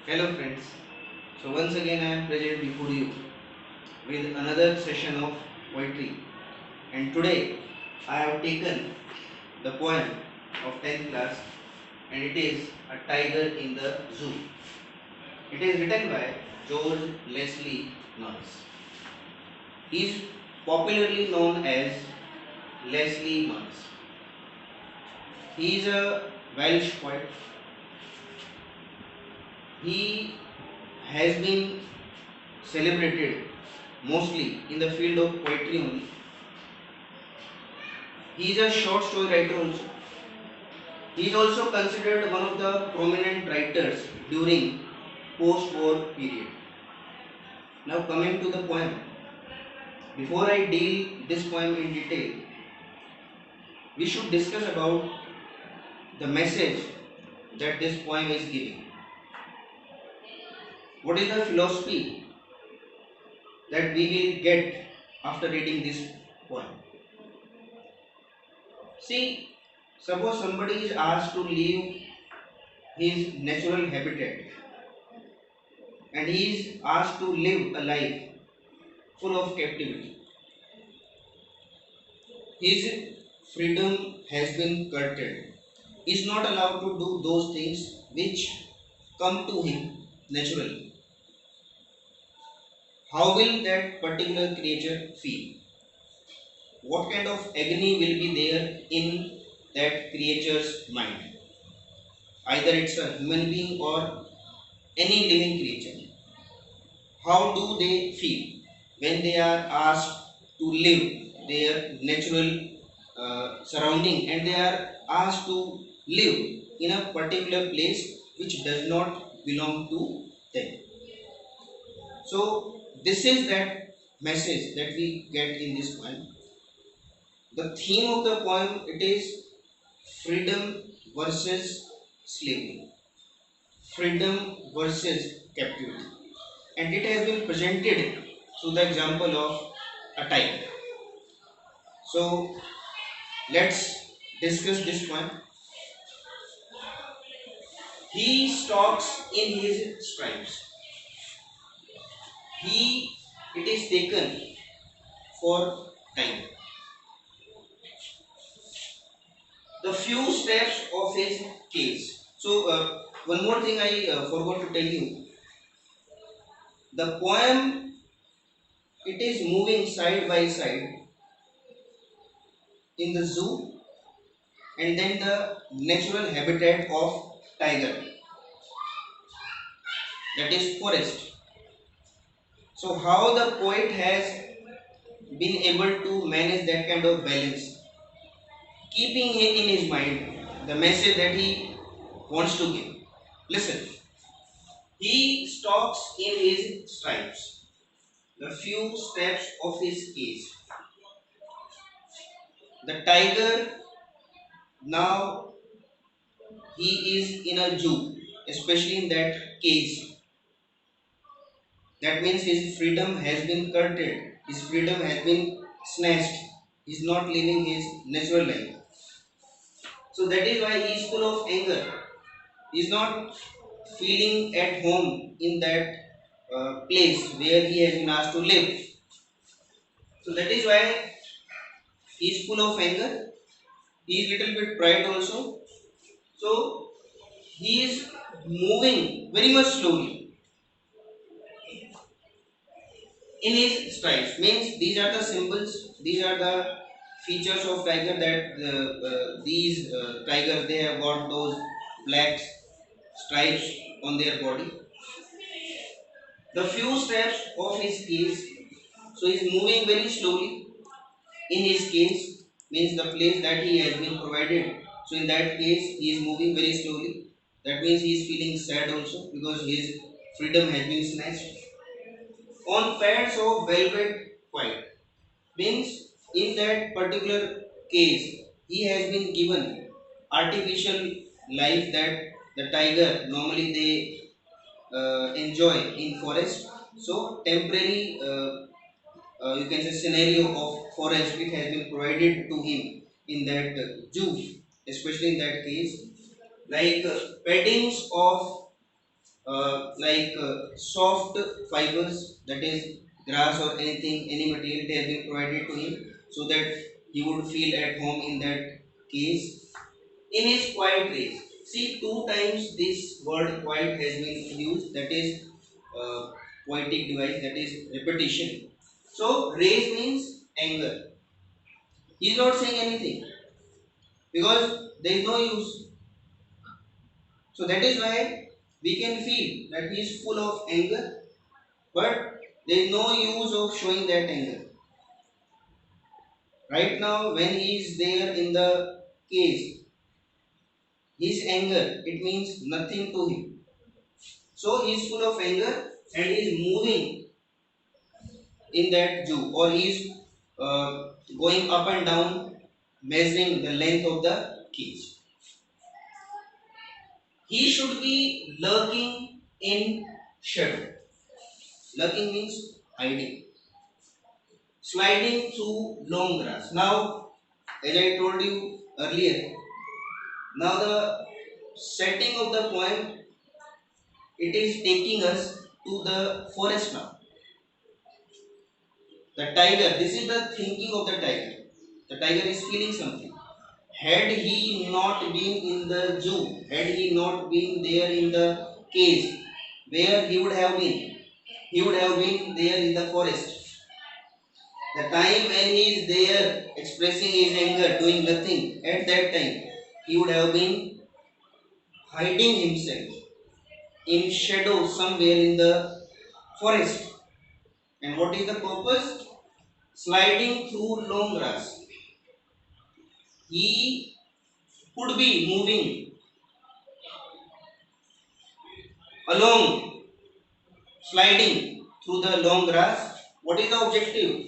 Hello friends. So once again I am present before you with another session of poetry, and today I have taken the poem of 10th class, and it is A Tiger in the Zoo. It is written by George Leslie Norris. He is popularly known as Leslie Norris. He is a Welsh poet. He has been celebrated mostly in the field of poetry only. He is a short story writer also. He is also considered one of the prominent writers during post-war period. Now coming to the poem. Before I deal this poem in detail, we should discuss about the message that this poem is giving. What is the philosophy that we will get after reading this poem? See, suppose somebody is asked to leave his natural habitat and he is asked to live a life full of captivity. His freedom has been curtailed. He is not allowed to do those things which come to him naturally. How will that particular creature feel? What kind of agony will be there in that creature's mind? Either it's a human being or any living creature. How do they feel when they are asked to live their natural surrounding, and they are asked to live in a particular place which does not belong to them? So this is that message that we get in this poem. The theme of the poem, it is freedom versus slavery, freedom versus captivity, and it has been presented through the example of a tiger. So let's discuss this point. He stalks in his stripes. He, it is taken for time. The few steps of his case. So one more thing I forgot to tell you. The poem, it is moving side by side in the zoo and then the natural habitat of tiger, that is forest. So how the poet has been able to manage that kind of balance, keeping in his mind the message that he wants to give. Listen, he stalks in his stripes, the few steps of his cage. The tiger, now he is in a zoo, especially in that cage. That means his freedom has been curtailed, his freedom has been snatched. He is not living his natural life. So that is why he is full of anger. He is not feeling at home in that place where he has been asked to live. So that is why he is full of anger. He is little bit pride also. So he is moving very much slowly in his strides. Means these are the symbols. These are the features of tiger, that these tigers, they have got those black stripes on their body. The few steps of his case, so he is moving very slowly in his case, means the place that he has been provided. So in that case, he is moving very slowly. That means he is feeling sad also because his freedom has been snatched. On pads of velvet white, means in that particular case, he has been given artificial life that the tiger normally they enjoy in forest. So temporary, you can say, scenario of forest, it has been provided to him in that zoo, especially in that case, like paddings of soft fibers, that is grass or anything, any material, it has been provided to him so that he would feel at home in that case. In his quiet rays, see, two times this word quiet has been used, that is poetic device, that is repetition. So raise means anger. He is not saying anything because there is no use. So that is why we can feel that he is full of anger, but there is no use of showing that anger. Right now, when he is there in the cage, his anger, it means nothing to him. So he is full of anger and he is moving in that zoo, or he is going up and down, measuring the length of the cage. He should be lurking in shadow. Lurking means hiding. Sliding through long grass. Now, as I told you earlier, now the setting of the point, it is taking us to the forest now. The tiger, this is the thinking of the tiger. The tiger is feeling something. Had he not been in the zoo, had he not been there in the cage, where he would have been? He would have been there in the forest. The time when he is there expressing his anger, doing nothing, at that time, he would have been hiding himself in shadow somewhere in the forest. And what is the purpose? Sliding through long grass. He could be moving along, sliding through the long grass. What is the objective?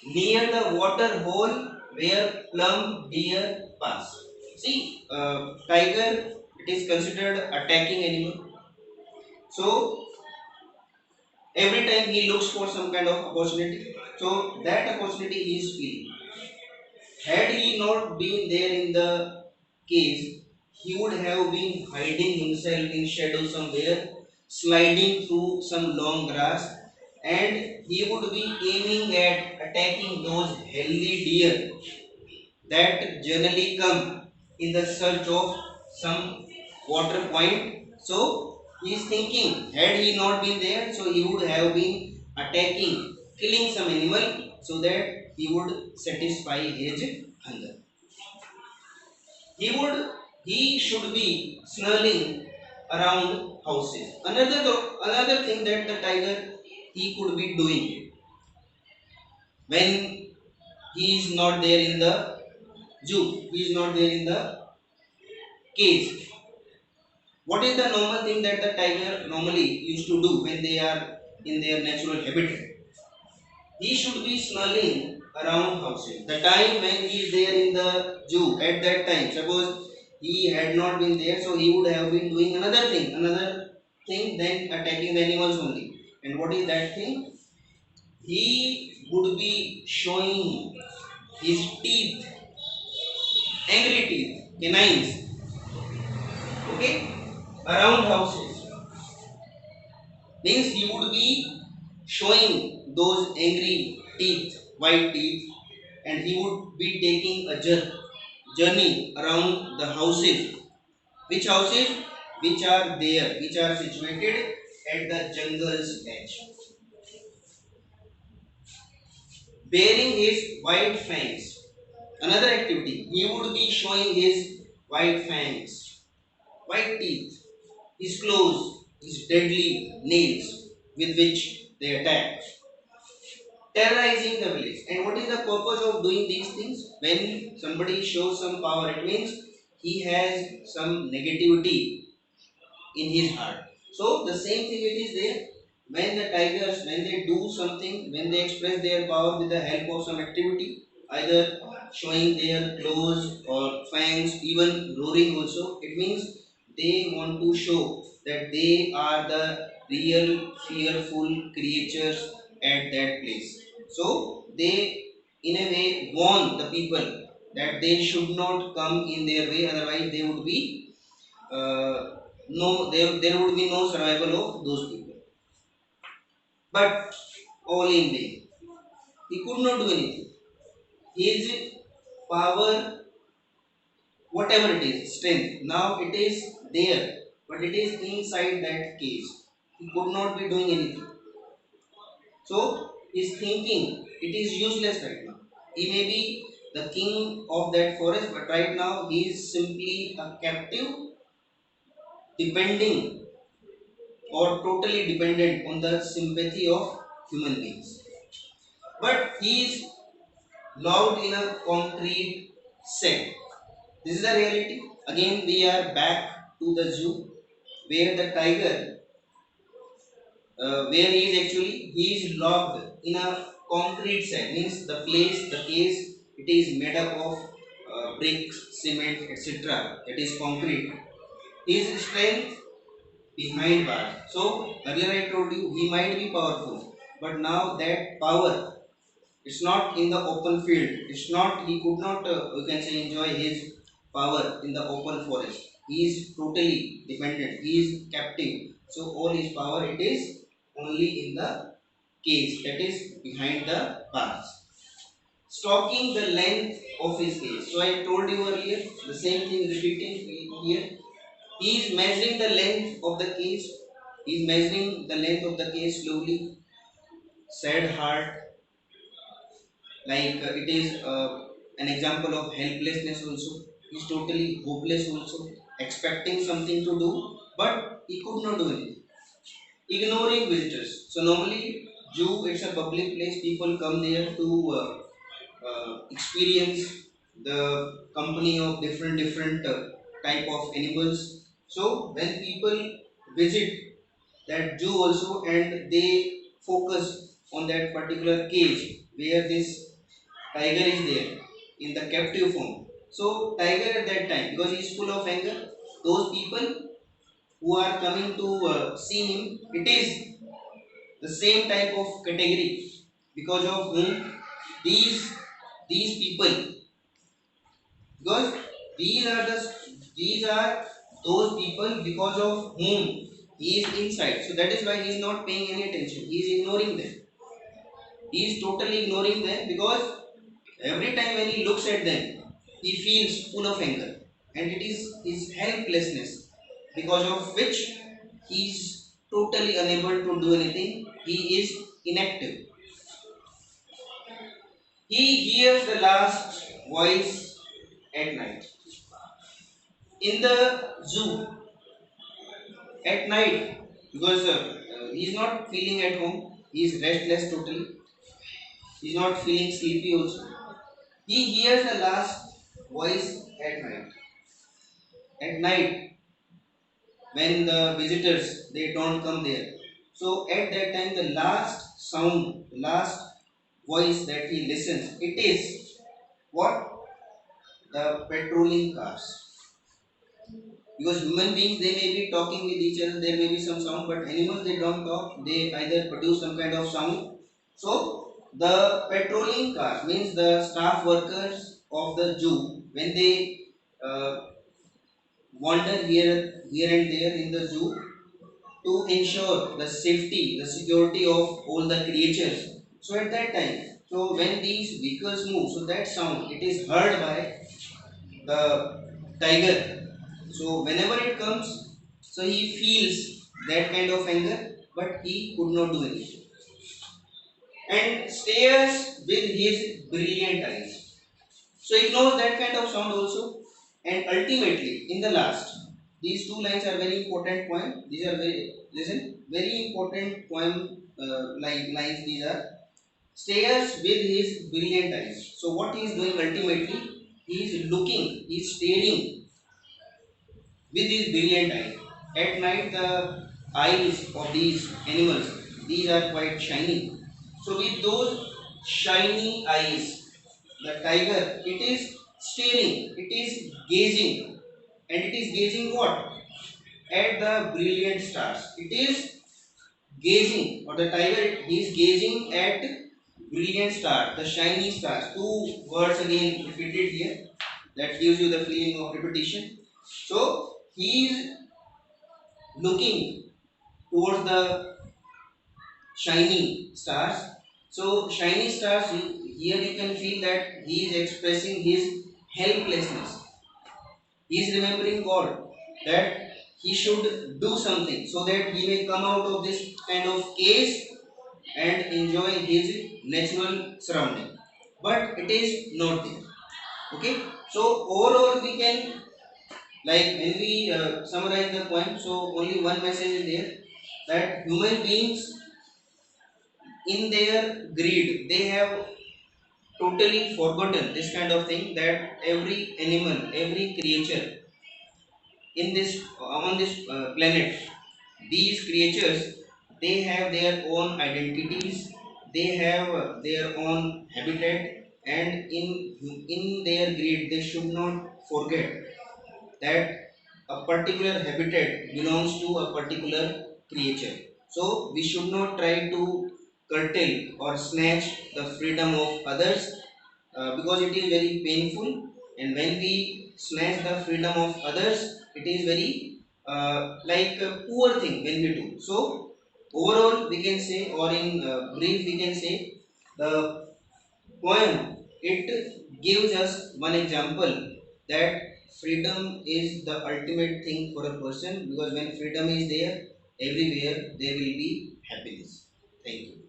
Near the water hole where plum deer pass. See, tiger, it is considered attacking animal. So every time he looks for some kind of opportunity. So that opportunity he is feeling. Had he not been there in the cave, he would have been hiding himself in shadow somewhere, sliding through some long grass, and he would be aiming at attacking those healthy deer that generally come in the search of some water point. So he is thinking, had he not been there, so he would have been attacking, killing some animal so that he would satisfy his hunger. He should be snarling around houses. Another thing that the tiger he could be doing when he is not there in the zoo, he is not there in the cage. What is the normal thing that the tiger normally used to do when they are in their natural habitat? He should be snarling around houses. The time when he is there in the zoo, at that time, suppose he had not been there, so he would have been doing another thing than attacking the animals only. And what is that thing? He would be showing his teeth, angry teeth, canines, okay, around houses. Means he would be showing those angry teeth, white teeth, and he would be taking a journey around the houses. Which houses? Which are there, which are situated at the jungle's edge. Bearing his white fangs. Another activity, he would be showing his white fangs, white teeth, his claws, his deadly nails with which they attack, terrorizing the village. And what is the purpose of doing these things? When somebody shows some power, it means he has some negativity in his heart. So the same thing it is there when the tigers, when they do something, when they express their power with the help of some activity, either showing their claws or fangs, even roaring also, it means they want to show that they are the real fearful creatures at that place. So they in a way warn the people that they should not come in their way, otherwise they would be no, there would be no survival of those people. But all in vain. He could not do anything. His power, whatever it is, strength, now it is there, but it is inside that cage. He could not be doing anything. So his thinking, it is useless right now. He may be the king of that forest, but right now he is simply a captive, depending or totally dependent on the sympathy of human beings. But he is locked in a concrete cell. This is the reality. Again, we are back to the zoo where the tiger, where he is actually, he is locked in a concrete cell. Means the place, the case, it is made up of bricks, cement, etc. That is concrete. His strength behind bars. So earlier I told you he might be powerful, but now that power, it's not in the open field. It's not, he could not, you can say, enjoy his power in the open forest. He is totally dependent, he is captive. So all his power, it is only in the cage, that is behind the bars, stalking the length of his cage. So I told you earlier, the same thing repeating here. He is measuring the length of the cage. He is measuring the length of the cage slowly. Sad heart, like it is an example of helplessness also. He's totally hopeless also, expecting something to do, but he could not do anything. Ignoring visitors. So normally zoo, it's a public place, people come there to experience the company of different type of animals. So when people visit that zoo also, and they focus on that particular cage where this tiger is there in the captive form. So tiger at that time, because he is full of anger, those people who are coming to see him, it is the same type of category because of whom these these people, because these are the these are those people because of whom he is inside. So that is why he is not paying any attention, he is ignoring them. He is totally ignoring them because every time when he looks at them, he feels full of anger, and it is his helplessness because of which he is totally unable to do anything. He is inactive. He hears the last voice at night. In the zoo at night, because he is not feeling at home, he is restless totally, he is not feeling sleepy also. He hears the last voice at night. At night, when the visitors they don't come there. So at that time, the last sound, the last voice that he listens, it is what? The patrolling cars. Because human beings, they may be talking with each other, there may be some sound, but animals, they don't talk, they either produce some kind of sound. So the patrolling cars, means the staff workers of the zoo, when they uh, wander here and there in the zoo to ensure the safety, the security of all the creatures. So at that time, so when these vehicles move, so that sound, it is heard by the tiger. So whenever it comes, so he feels that kind of anger, but he could not do anything, and stares with his brilliant eyes. So ignores that kind of sound also, and ultimately, in the last, these two lines are very important point. These are very, listen, very important point, like lines. These are, stares with his brilliant eyes. So what he is doing ultimately, he is looking, he is staring with his brilliant eye. At night, the eyes of these animals, these are quite shiny. So with those shiny eyes, the tiger, it is staring, it is gazing, and it is gazing what? At the brilliant stars. It is gazing, or the tiger, he is gazing at brilliant stars, the shiny stars. Two words again repeated here. That gives you the feeling of repetition. So he is looking towards the shiny stars. So shiny stars, here you can feel that he is expressing his helplessness. He is remembering God, that he should do something so that he may come out of this kind of case and enjoy his natural surrounding. But it is not there. Okay. So overall we can, like when we summarize the point, so only one message is there, that human beings in their greed they have totally forgotten this kind of thing, that every animal, every creature in this on this planet, these creatures, they have their own identities, they have their own habitat, and in their greed they should not forget that a particular habitat belongs to a particular creature. So we should not try to curtail or snatch the freedom of others, because it is very painful, and when we snatch the freedom of others, it is very like a poor thing when we do so. Overall we can say, or in brief we can say, the poem, it gives us one example that freedom is the ultimate thing for a person, because when freedom is there, everywhere there will be happiness. Thank you.